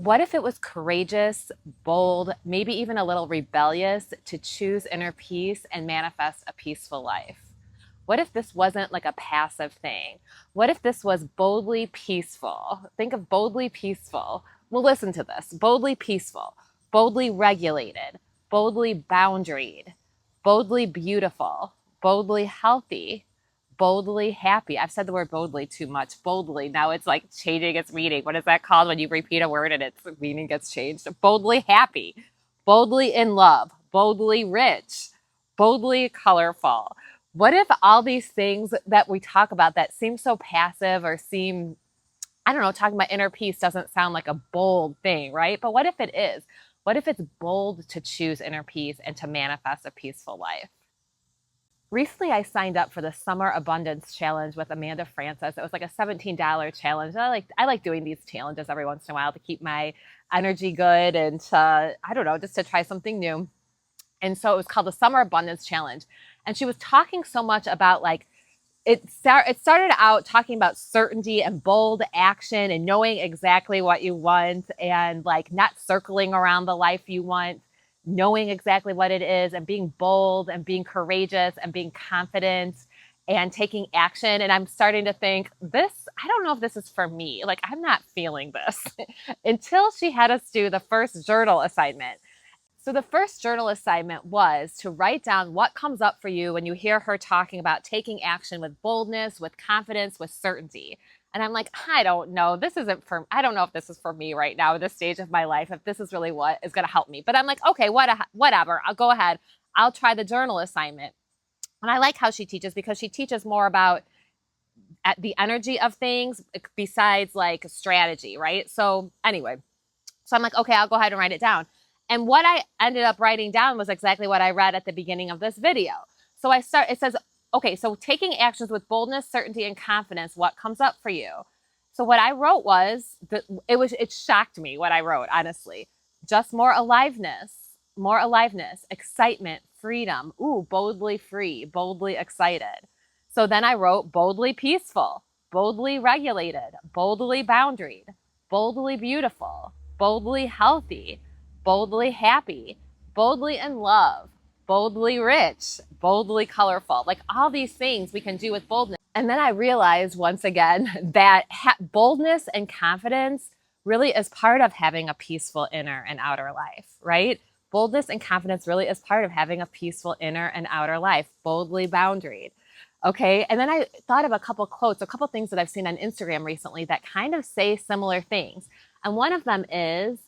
What if it was courageous, bold, maybe even a little rebellious to choose inner peace and manifest a peaceful life? What if this wasn't like a passive thing? What if this was boldly peaceful? Think of boldly peaceful. Well, listen to this. Boldly peaceful, boldly regulated, boldly boundaried, boldly beautiful, boldly healthy, boldly happy. I've said the word boldly too much. Boldly. Now it's like changing its meaning. What is that called when you repeat a word and its meaning gets changed? Boldly happy, boldly in love, boldly rich, boldly colorful. What if all these things that we talk about that seem so passive or seem, I don't know, talking about inner peace doesn't sound like a bold thing, right? But what if it is? What if it's bold to choose inner peace and to manifest a peaceful life? Recently, I signed up for the Summer Abundance Challenge with Amanda Francis. It was like a $17 challenge. I like doing these challenges every once in a while to keep my energy good and to, I don't know, just to try something new. And so it was called the Summer Abundance Challenge. And she was talking so much about like, it started out talking about certainty and bold action and knowing exactly what you want and like not circling around the life you want, knowing exactly what it is and being bold and being courageous and being confident and taking action. And I'm starting to think I don't know if this is for me. Like, I'm not feeling this until she had us do the first journal assignment. So the first journal assignment was to write down what comes up for you when you hear her talking about taking action with boldness, with confidence, with certainty. And I'm like, I don't know. I don't know if this is for me right now at this stage of my life, if this is really what is going to help me. But I'm like, okay, whatever. I'll go ahead. I'll try the journal assignment. And I like how she teaches because she teaches more about the energy of things besides like strategy, right? So anyway, so I'm like, okay, I'll go ahead and write it down. And what I ended up writing down was exactly what I read at the beginning of this video. So it says, okay, so taking actions with boldness, certainty, and confidence, what comes up for you? So what I wrote was, it shocked me what I wrote, honestly. Just more aliveness, excitement, freedom. Ooh, boldly free, boldly excited. So then I wrote boldly peaceful, boldly regulated, boldly boundaried, boldly beautiful, boldly healthy, boldly happy, boldly in love, boldly rich, boldly colorful. Like all these things we can do with boldness. And then I realized once again that boldness and confidence really is part of having a peaceful inner and outer life, right? Boldness and confidence really is part of having a peaceful inner and outer life, boldly boundaried. Okay. And then I thought of a couple quotes, a couple things that I've seen on Instagram recently that kind of say similar things. And one of them is,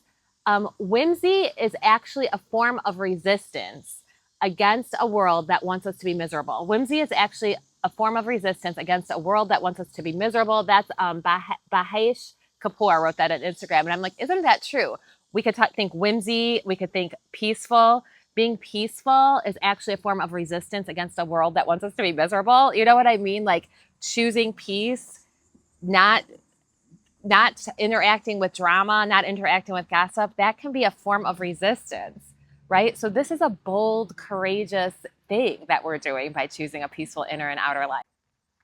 whimsy is actually a form of resistance against a world that wants us to be miserable. Whimsy is actually a form of resistance against a world that wants us to be miserable. That's Bahesh Kapoor wrote that on Instagram. And I'm like, isn't that true? We could think whimsy. We could think peaceful. Being peaceful is actually a form of resistance against a world that wants us to be miserable. You know what I mean? Like choosing peace, not interacting with drama, not interacting with gossip, that can be a form of resistance, right? So this is a bold, courageous thing that we're doing by choosing a peaceful inner and outer life.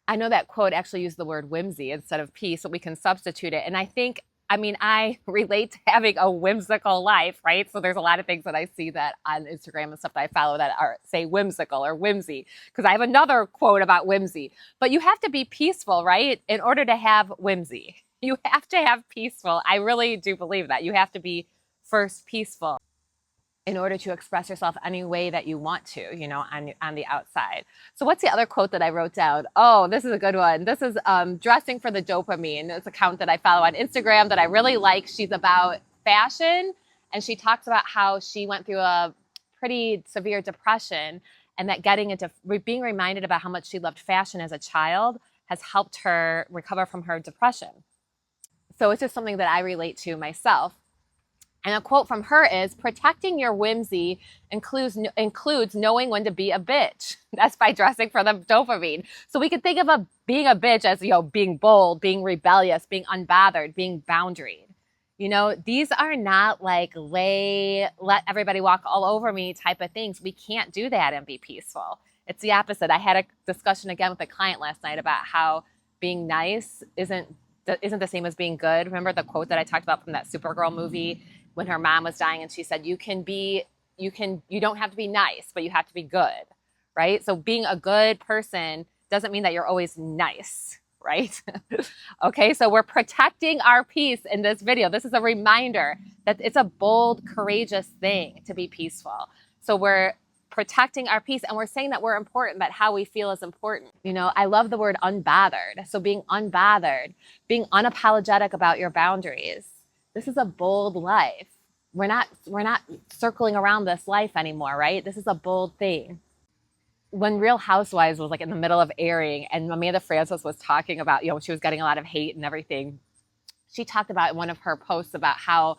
I know that quote actually used the word whimsy instead of peace, so we can substitute it. And I relate to having a whimsical life, right? So there's a lot of things that I see that on Instagram and stuff that I follow that are say whimsical or whimsy, because I have another quote about whimsy. But you have to be peaceful, right? In order to have whimsy. You have to have peaceful. I really do believe that. You have to be first peaceful in order to express yourself any way that you want to, on the outside. So what's the other quote that I wrote down? Oh, this is a good one. This is Dressing for the Dopamine. It's an account that I follow on Instagram that I really like. She's about fashion, and she talks about how she went through a pretty severe depression, and that being reminded about how much she loved fashion as a child has helped her recover from her depression. So it's just something that I relate to myself. And a quote from her is, protecting your whimsy includes knowing when to be a bitch. That's by Dressing for the Dopamine. So we could think of being a bitch as, being bold, being rebellious, being unbothered, being boundaried. These are not like let everybody walk all over me type of things. We can't do that and be peaceful. It's the opposite. I had a discussion again with a client last night about how being nice isn't isn't the same as being good. Remember the quote that I talked about from that Supergirl movie when her mom was dying and she said, you don't have to be nice, but you have to be good, right? So being a good person doesn't mean that you're always nice, right? Okay, so we're protecting our peace in this video. This is a reminder that it's a bold, courageous thing to be peaceful. So we're protecting our peace, and we're saying that we're important, that how we feel is important. You know, I love the word unbothered. So being unbothered, being unapologetic about your boundaries. This is a bold life. We're not circling around this life anymore, right? This is a bold thing. When Real Housewives was like in the middle of airing and Amanda Frances was talking about, you know, she was getting a lot of hate and everything. She talked about in one of her posts about how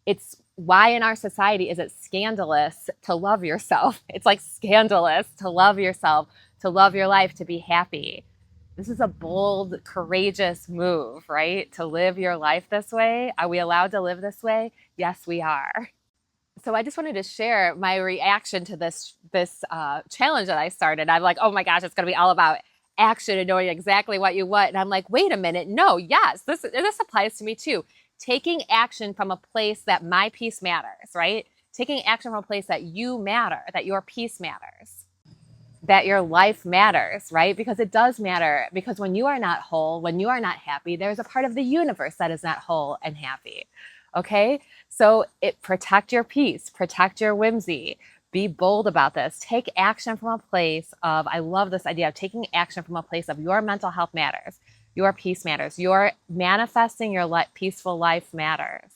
it's why in our society is it scandalous to love yourself? It's like scandalous to love yourself, to love your life, to be happy. This is a bold, courageous move, right? To live your life this way. Are we allowed to live this way? Yes, we are. So I just wanted to share my reaction to this challenge that I started. I'm like, oh my gosh, it's going to be all about action and knowing exactly what you want. And I'm like, wait a minute. No, yes, this applies to me too. Taking action from a place that my peace matters, right? Taking action from a place that you matter, that your peace matters, that your life matters, right? Because it does matter. Because when you are not whole, when you are not happy, there's a part of the universe that is not whole and happy. Okay? So protect your peace, protect your whimsy, be bold about this. Take action from a place of, I love this idea of taking action from a place of your mental health matters. Your peace matters. Your manifesting your peaceful life matters.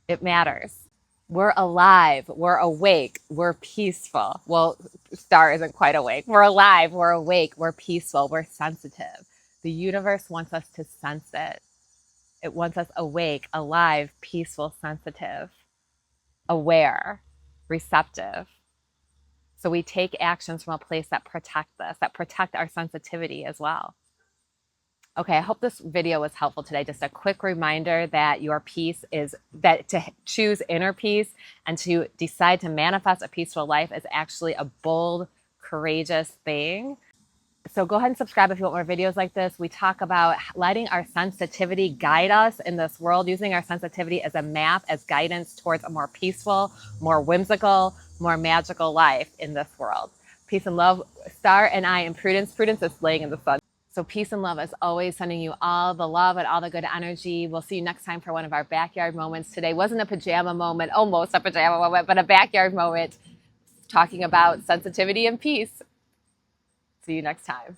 It matters. We're alive. We're awake. We're peaceful. Well, Star isn't quite awake. We're alive. We're awake. We're peaceful. We're sensitive. The universe wants us to sense it. It wants us awake, alive, peaceful, sensitive, aware, receptive. So we take actions from a place that protect this, that protect our sensitivity as well. Okay, I hope this video was helpful today. Just a quick reminder that your peace is, that to choose inner peace and to decide to manifest a peaceful life is actually a bold, courageous thing. So go ahead and subscribe if you want more videos like this. We talk about letting our sensitivity guide us in this world, using our sensitivity as a map, as guidance towards a more peaceful, more whimsical, more magical life in this world. Peace and love, Star and I, and Prudence. Prudence is laying in the sun. So peace and love, as always, sending you all the love and all the good energy. We'll see you next time for one of our backyard moments. Today wasn't a pajama moment, almost a pajama moment, but a backyard moment talking about sensitivity and peace. See you next time.